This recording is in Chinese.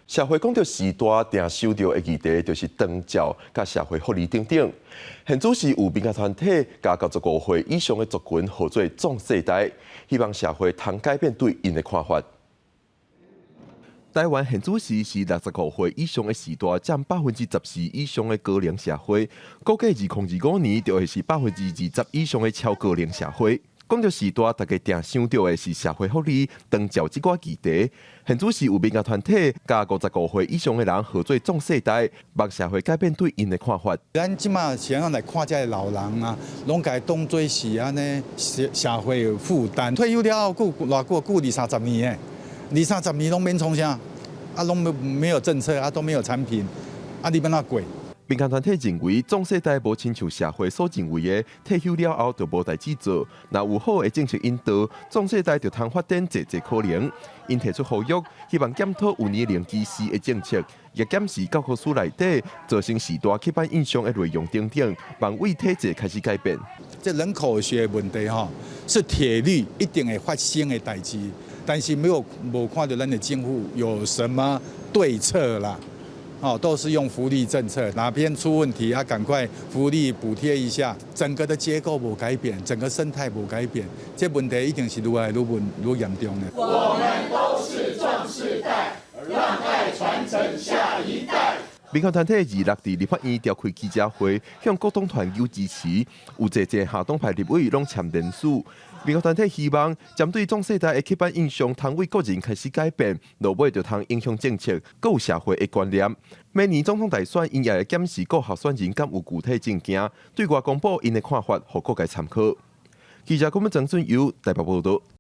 社会讲到时代，定受到的议题就是长照甲社会福利等等。现主是有民间团体甲95岁以上的族群合作壮世代，希望社会通改变对因的看法。台湾现主是65岁以上的时代占14%以上的高龄社会，估计2025年就会是20%以上的超高龄社会。讲到时代，大家定想到的是社会福利、长照这寡议题。现主是有民间团体甲55岁以上的人合作壮世代，帮社会改变对因的看法。咱即马想要来看这老人啊，拢该当做是安尼社会负担。退休了后，偌久20-30年诶，20-30年拢免创啥，啊，拢没有政策，啊，都没有产品，啊，你要哪过？民间团体认为，壮世代无亲像社会所认为的，退休了后就无代志做。若有好的政策引导，壮世代就通发展侪可能。因提出呼吁，希望检讨有年龄歧视的政策，也检视教科书内底造成时代刻板印象的内容等等，帮为体制开始改变。这人口学问题是铁律一定会发生的代志，但是无看到咱的政府有什么对策啦。都是用福利政策，哪边出问题赶快福利补贴一下。整个的结构无改变，整个生态无改变，这问题一定是越来越严重的。我们都是壮世代，让爱传承下一代。民间团体26日立法院召开记者会，向各党团友支持，有侪下党派立委拢签联署。民间团体希望针对壮世代的刻板印象，通为个人开始改变，落尾就通影响政策，各有社会的观念。明年总统大选，因也会检视各候选人敢有具体政见，对外公布因的看法，互各界参考。记者郭文正、郑俊由台北报道。